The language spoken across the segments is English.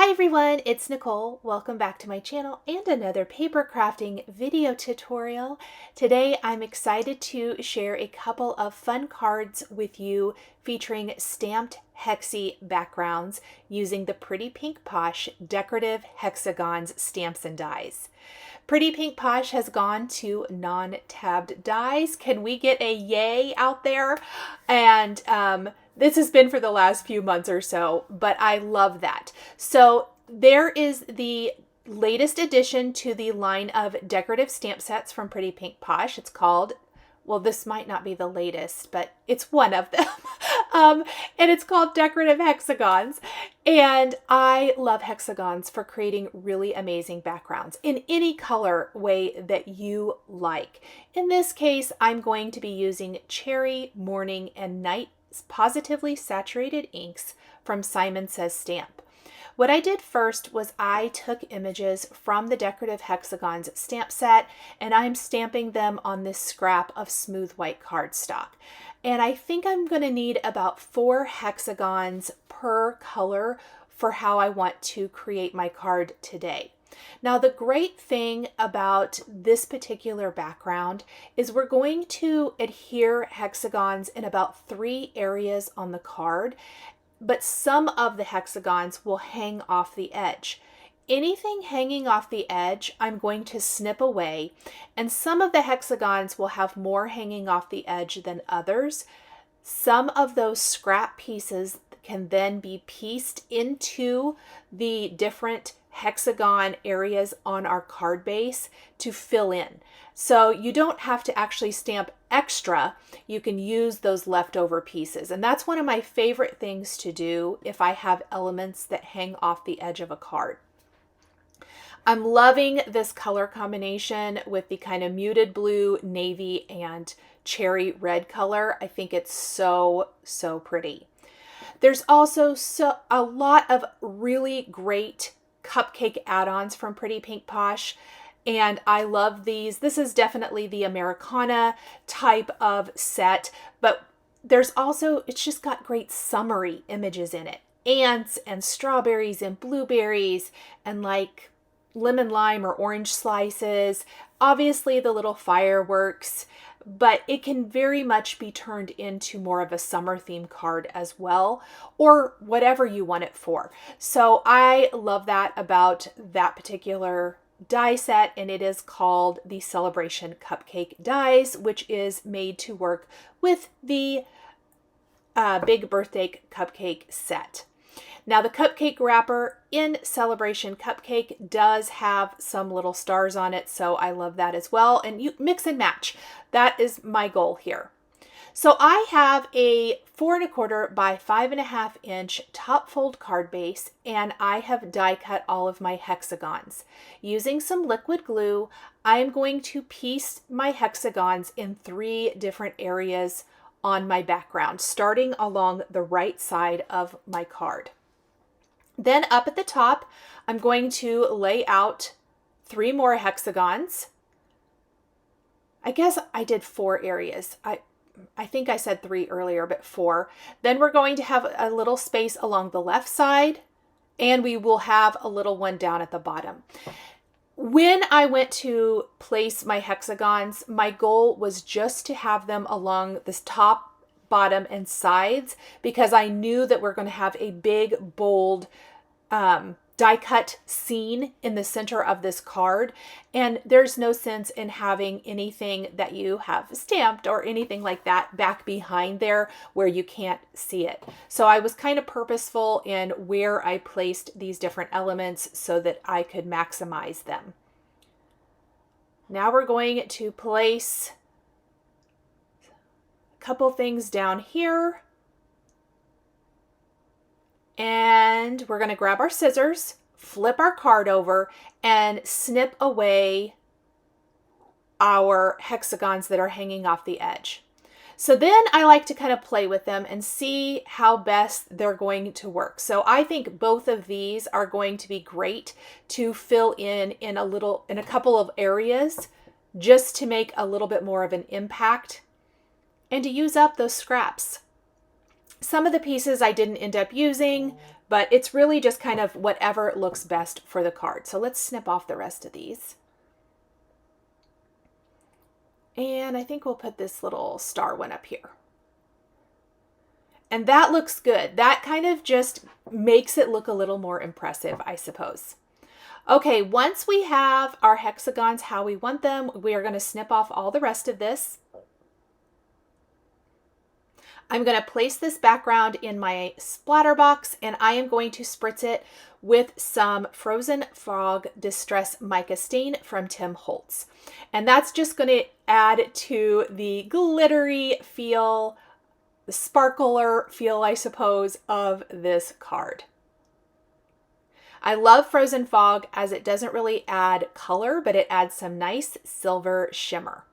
Hi everyone, it's Nicole. Welcome back to my channel and another paper crafting video tutorial. Today I'm excited to share a couple of fun cards with you featuring stamped hexie backgrounds using the Pretty Pink Posh Decorative Hexagons stamps and dies. Pretty Pink Posh has gone to non-tabbed dies. Can we get a yay out there? And this has been for the last few months or so, but I love that. So there is the latest addition to the line of decorative stamp sets from Pretty Pink Posh. It's called, well, this might not be the latest, but it's one of them. And it's called Decorative Hexagons. And I love hexagons for creating really amazing backgrounds in any color way that you like. In this case, I'm going to be using Cherry, Morning, and Night Positively Saturated inks from Simon Says Stamp. What I did first was I took images from the Decorative Hexagons stamp set and I'm stamping them on this scrap of smooth white cardstock. And I think I'm going to need about 4 hexagons per color for how I want to create my card today. Now, the great thing about this particular background is we're going to adhere hexagons in about 3 areas on the card, but some of the hexagons will hang off the edge. Anything hanging off the edge, I'm going to snip away, and some of the hexagons will have more hanging off the edge than others. Some of those scrap pieces can then be pieced into the different hexagon areas on our card base to fill in. So you don't have to actually stamp extra. You can use those leftover pieces. And that's one of my favorite things to do if I have elements that hang off the edge of a card. I'm loving this color combination with the kind of muted blue, navy, and cherry red color. I think it's so pretty. There's also a lot of really great cupcake add-ons from Pretty Pink Posh, and I love these. This is definitely the Americana type of set, but there's also, it's just got great summery images in it. Ants and strawberries and blueberries and like lemon lime or orange slices, obviously the little fireworks, but it can very much be turned into more of a summer theme card as well, or whatever you want it for. So I love that about that particular die set, and it is called the Celebration Cupcake Dies, which is made to work with the Big Birthday Cupcake set. Now, the cupcake wrapper in Celebration Cupcake does have some little stars on it, so I love that as well. And you mix and match. That is my goal here. So I have a 4 1/4 by 5.5 inch top fold card base, and I have die cut all of my hexagons. Using some liquid glue, I'm going to piece my hexagons in 3 different areas on my background, starting along the right side of my card. Then up at the top, I'm going to lay out 3 more hexagons. I guess I did 4 areas. I think I said 3 earlier, but 4. Then we're going to have a little space along the left side, and we will have a little one down at the bottom. When I went to place my hexagons, my goal was just to have them along this top, bottom, and sides, because I knew that we're going to have a big, bold die cut scene in the center of this card, and there's no sense in having anything that you have stamped or anything like that back behind there where you can't see it. So I was kind of purposeful in where I placed these different elements so that I could maximize them. Now we're going to place a couple things down here. And we're going to grab our scissors, flip our card over, and snip away our hexagons that are hanging off the edge. So then I like to kind of play with them and see how best they're going to work. So I think both of these are going to be great to fill in a couple of areas, just to make a little bit more of an impact and to use up those scraps. Some of the pieces I didn't end up using, but it's really just kind of whatever looks best for the card. So let's snip off the rest of these. And I think we'll put this little star one up here. And that looks good. That kind of just makes it look a little more impressive, I suppose. Okay, once we have our hexagons how we want them, we are going to snip off all the rest of this. I'm going to place this background in my splatter box, and I am going to spritz it with some Frozen Frog Distress Mica Stain from Tim Holtz. And that's just going to add to the glittery feel, the sparkler feel, I suppose, of this card. I love Frozen Fog as it doesn't really add color, but it adds some nice silver shimmer.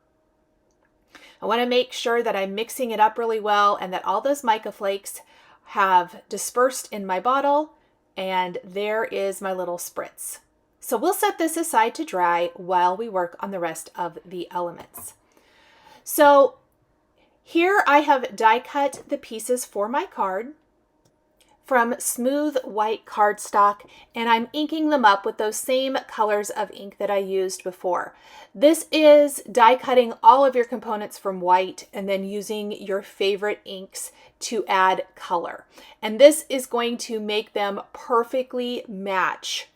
I want to make sure that I'm mixing it up really well and that all those mica flakes have dispersed in my bottle, and there is my little spritz. So we'll set this aside to dry while we work on the rest of the elements. So here I have die cut the pieces for my card from smooth white cardstock, and I'm inking them up with those same colors of ink that I used before. This is die cutting all of your components from white and then using your favorite inks to add color. And this is going to make them perfectly match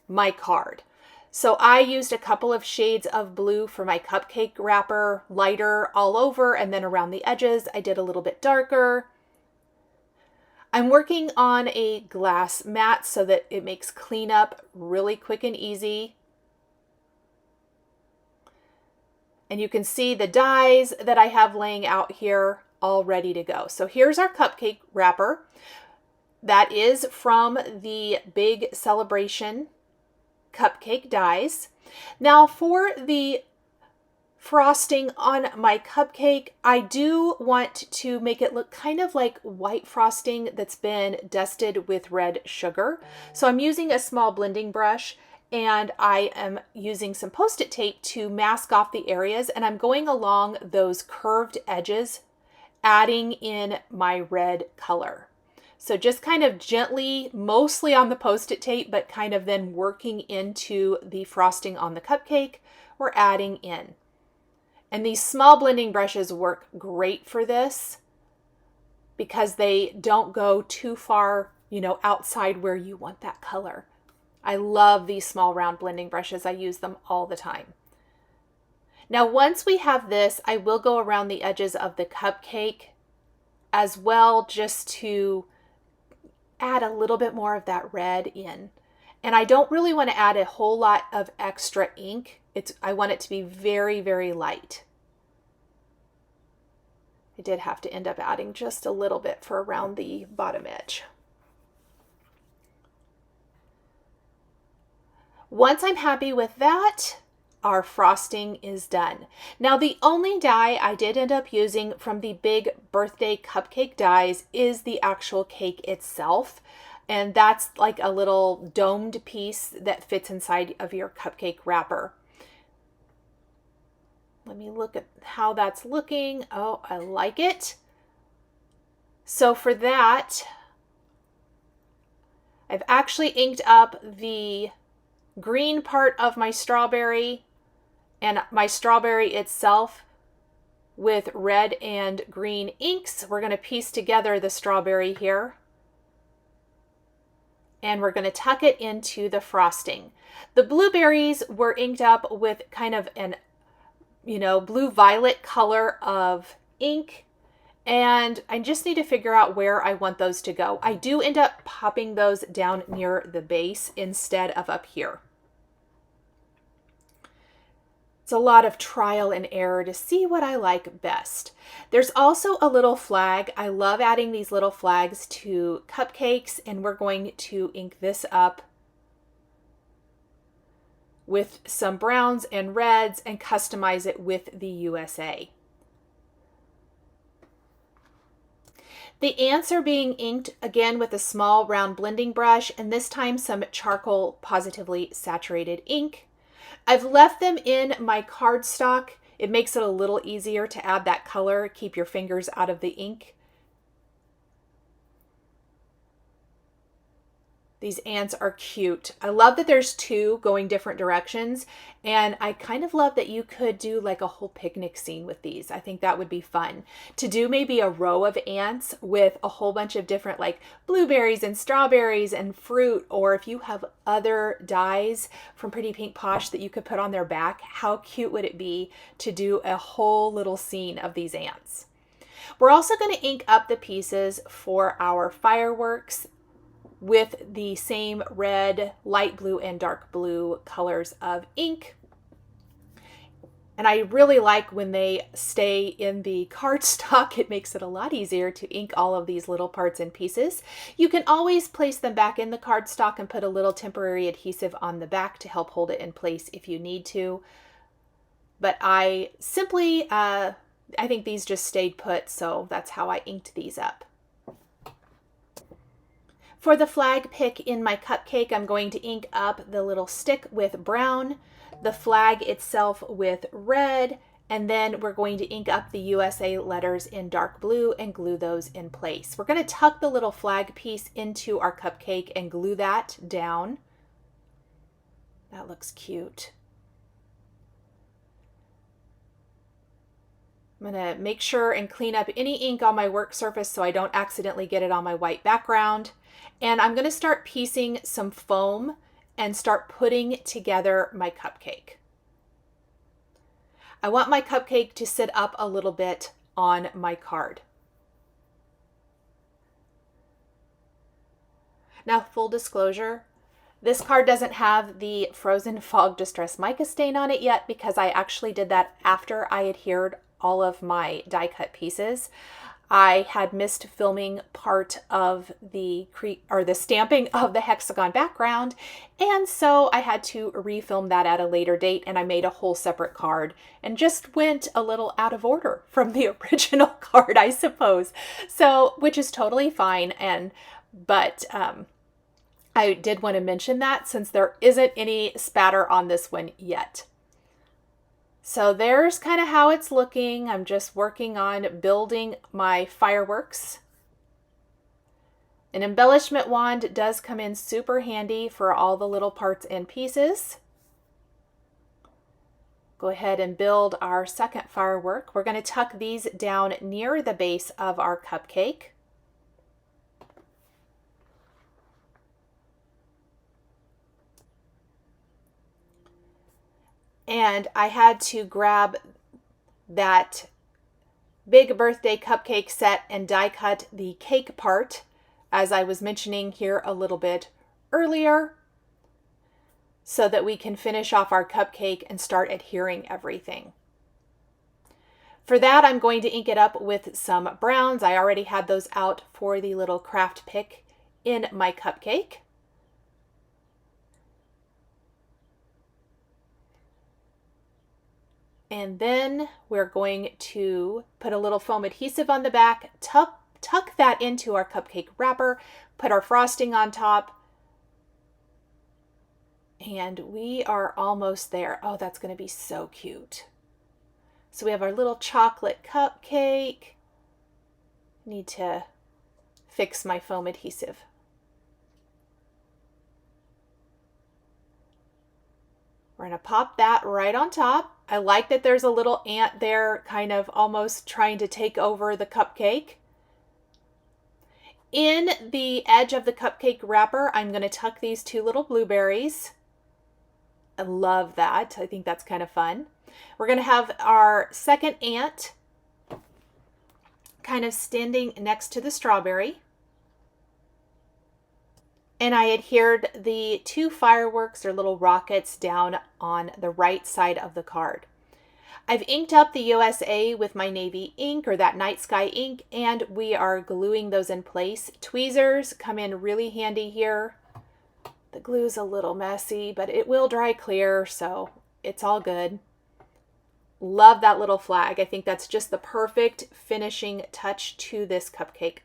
my card. So I used a couple of shades of blue for my cupcake wrapper, lighter all over, and then around the edges I did a little bit darker. I'm working on a glass mat so that it makes cleanup really quick and easy. And you can see the dies that I have laying out here all ready to go. So here's our cupcake wrapper. That is from the Big Celebration cupcake dies. Now for the frosting on my cupcake, I do want to make it look kind of like white frosting that's been dusted with red sugar. So I'm using a small blending brush, and I am using some Post-it tape to mask off the areas, and I'm going along those curved edges, adding in my red color. So just kind of gently, mostly on the Post-it tape, but kind of then working into the frosting on the cupcake, we're adding in. And these small blending brushes work great for this because they don't go too far, outside where you want that color. I love these small round blending brushes. I use them all the time. Now, once we have this, I will go around the edges of the cupcake as well, just to add a little bit more of that red in. And I don't really want to add a whole lot of extra ink. I want it to be very, very light. I did have to end up adding just a little bit for around the bottom edge. Once I'm happy with that, our frosting is done. Now, the only die I did end up using from the Big Birthday Cupcake dies is the actual cake itself. And that's like a little domed piece that fits inside of your cupcake wrapper. Let me look at how that's looking. Oh, I like it. So for that, I've actually inked up the green part of my strawberry and my strawberry itself with red and green inks. We're going to piece together the strawberry here, and we're going to tuck it into the frosting. The blueberries were inked up with kind of an blue violet color of ink, and I just need to figure out where I want those to go. I do end up popping those down near the base instead of up here. It's a lot of trial and error to see what I like best. There's also a little flag. I love adding these little flags to cupcakes, and we're going to ink this up with some browns and reds and customize it with the USA. The ants are being inked again with a small round blending brush, and this time some charcoal positively saturated ink. I've left them in my cardstock. It makes it a little easier to add that color, keep your fingers out of the ink. These ants are cute. I love that there's two going different directions, and I kind of love that you could do like a whole picnic scene with these. I think that would be fun. To do maybe a row of ants with a whole bunch of different like blueberries and strawberries and fruit, or if you have other dies from Pretty Pink Posh that you could put on their back, how cute would it be to do a whole little scene of these ants? We're also going to ink up the pieces for our fireworks with the same red, light blue, and dark blue colors of ink. And I really like when they stay in the cardstock. It makes it a lot easier to ink all of these little parts and pieces. You can always place them back in the cardstock and put a little temporary adhesive on the back to help hold it in place if you need to. But I simply, I think these just stayed put, so that's how I inked these up. For the flag pick in my cupcake, I'm going to ink up the little stick with brown, the flag itself with red, and then we're going to ink up the USA letters in dark blue and glue those in place. We're going to tuck the little flag piece into our cupcake and glue that down. That looks cute. I'm going to make sure and clean up any ink on my work surface so I don't accidentally get it on my white background. And I'm going to start piecing some foam and start putting together my cupcake. I want my cupcake to sit up a little bit on my card. Now, full disclosure, this card doesn't have the Frozen Fog Distress mica stain on it yet because I actually did that after I adhered all of my die cut pieces. I had missed filming part of the stamping of the hexagon background, and so I had to refilm that at a later date, and I made a whole separate card and just went a little out of order from the original card, I suppose. So, which is totally fine, but I did want to mention that since there isn't any spatter on this one yet. So there's kind of how it's looking. I'm just working on building my fireworks. An embellishment wand does come in super handy for all the little parts and pieces. Go ahead and build our second firework. We're going to tuck these down near the base of our cupcake. And I had to grab that big birthday cupcake set and die cut the cake part, as I was mentioning here a little bit earlier, so that we can finish off our cupcake and start adhering everything. For that, I'm going to ink it up with some browns. I already had those out for the little craft pick in my cupcake. And then we're going to put a little foam adhesive on the back, tuck that into our cupcake wrapper, put our frosting on top, and we are almost there. Oh, that's going to be so cute. So we have our little chocolate cupcake. Need to fix my foam adhesive. We're going to pop that right on top. I like that there's a little ant there kind of almost trying to take over the cupcake. In the edge of the cupcake wrapper, I'm going to tuck these two little blueberries. I love that. I think that's kind of fun. We're going to have our second ant kind of standing next to the strawberry. And I adhered the two fireworks or little rockets down on the right side of the card. I've inked up the USA with my navy ink or that night sky ink, and we are gluing those in place. Tweezers come in really handy here. The glue's a little messy, but it will dry clear, so it's all good. Love that little flag. I think that's just the perfect finishing touch to this cupcake.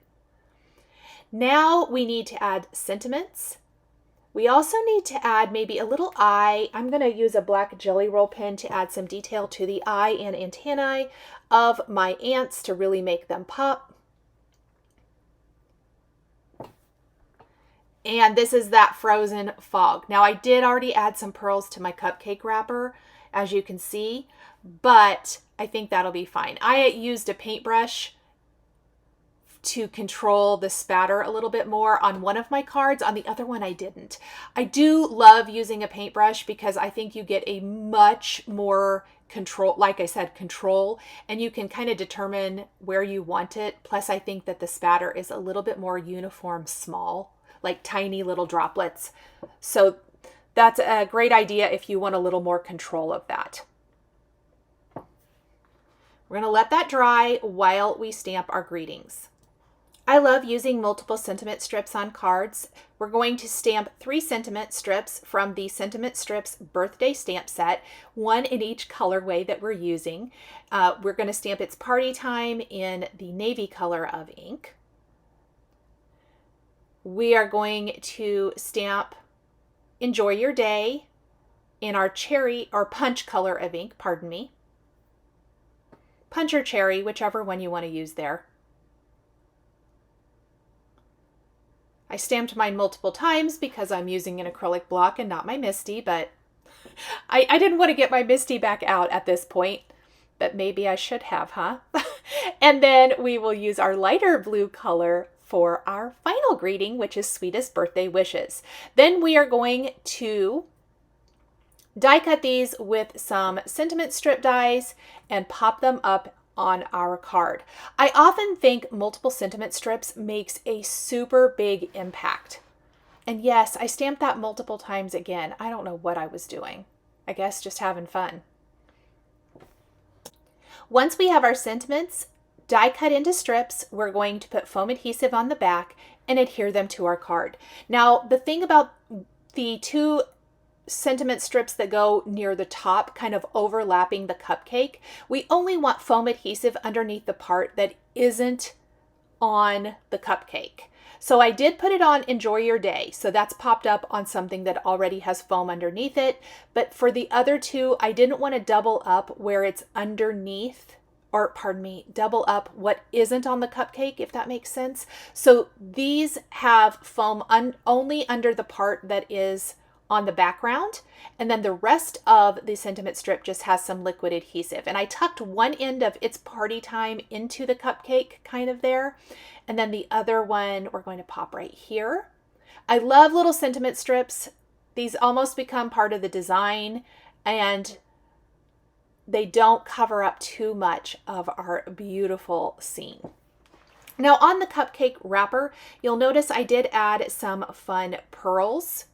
Now we need to add sentiments. We also need to add maybe a little eye. I'm going to use a black jelly roll pen to add some detail to the eye and antennae of my ants to really make them pop. And this is that frozen fog. Now I did already add some pearls to my cupcake wrapper, as you can see, but I think that'll be fine. I used a paintbrush to control the spatter a little bit more on one of my cards. On the other one, I didn't. I do love using a paintbrush because I think you get a much more control, like I said, control, and you can kind of determine where you want it. Plus, I think that the spatter is a little bit more uniform, small, like tiny little droplets. So that's a great idea if you want a little more control of that. We're going to let that dry while we stamp our greetings. I love using multiple sentiment strips on cards. We're going to stamp 3 sentiment strips from the Sentiment Strips birthday stamp set, one in each colorway that we're using. We're going to stamp It's Party Time in the navy color of ink. We are going to stamp Enjoy Your Day in our cherry or punch color of ink, pardon me. Punch or cherry, whichever one you want to use there. I stamped mine multiple times because I'm using an acrylic block and not my Misty, but I didn't want to get my Misty back out at this point, but maybe I should have, huh? And then we will use our lighter blue color for our final greeting, which is Sweetest Birthday Wishes. Then we are going to die cut these with some sentiment strip dies and pop them up on our card. I often think multiple sentiment strips makes a super big impact. And yes, I stamped that multiple times again. I don't know what I was doing. I guess just having fun. Once we have our sentiments die cut into strips, we're going to put foam adhesive on the back and adhere them to our card. Now, the thing about the 2 sentiment strips that go near the top, kind of overlapping the cupcake, we only want foam adhesive underneath the part that isn't on the cupcake. So I did put it on Enjoy Your Day, so that's popped up on something that already has foam underneath it. But for the other 2, I didn't want to double up where it's underneath, or pardon me, double up what isn't on the cupcake, if that makes sense. So these have foam only under the part that is on the background, and then the rest of the sentiment strip just has some liquid adhesive. And I tucked one end of It's Party Time into the cupcake kind of there, and then the other one we're going to pop right here. I love little sentiment strips. These almost become part of the design, and they don't cover up too much of our beautiful scene. Now on the cupcake wrapper, you'll notice I did add some fun pearls.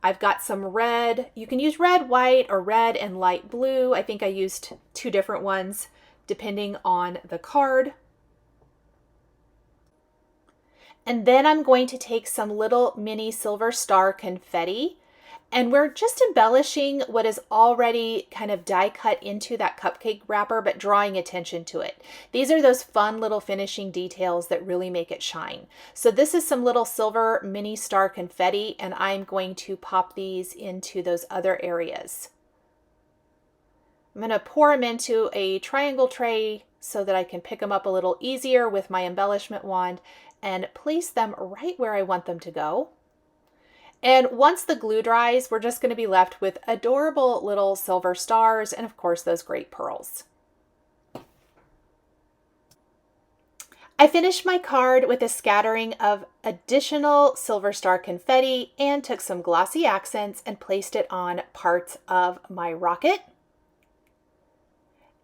I've got some red. You can use red, white, or red and light blue. I think I used 2 different ones depending on the card. And then I'm going to take some little mini silver star confetti, and we're just embellishing what is already kind of die cut into that cupcake wrapper, but drawing attention to it. These are those fun little finishing details that really make it shine. So this is some little silver mini star confetti, and I'm going to pop these into those other areas. I'm going to pour them into a triangle tray so that I can pick them up a little easier with my embellishment wand and place them right where I want them to go. And once the glue dries, we're just going to be left with adorable little silver stars and of course those great pearls. I finished my card with a scattering of additional silver star confetti and took some glossy accents and placed it on parts of my rocket.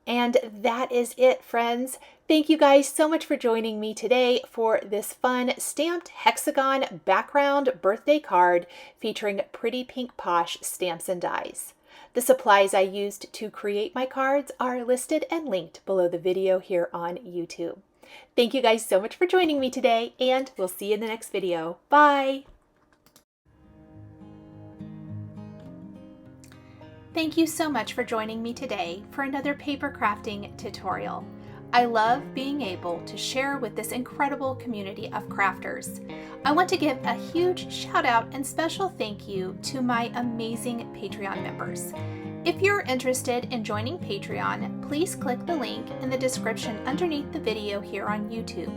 And that is it, friends. Thank you guys so much for joining me today for this fun stamped hexagon background birthday card featuring pretty pink Posh stamps and dies. The supplies I used to create my cards are listed and linked below the video here on YouTube. Thank you guys so much for joining me today, and we'll see you in the next video. Bye! Thank you so much for joining me today for another paper crafting tutorial. I love being able to share with this incredible community of crafters. I want to give a huge shout out and special thank you to my amazing Patreon members. If you're interested in joining Patreon, please click the link in the description underneath the video here on YouTube.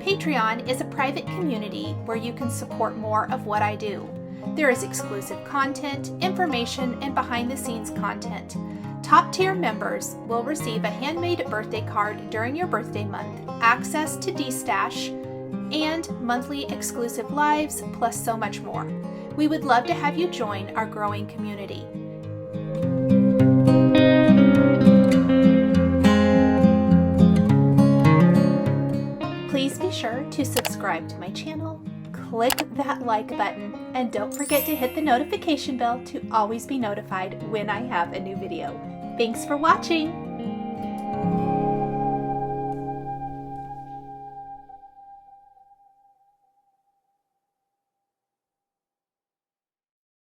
Patreon is a private community where you can support more of what I do. There is exclusive content, information, and behind-the-scenes content. Top-tier members will receive a handmade birthday card during your birthday month, access to D-Stash, and monthly exclusive lives, plus so much more. We would love to have you join our growing community. Please be sure to subscribe to my channel, click that like button, and don't forget to hit the notification bell to always be notified when I have a new video. Thanks for watching!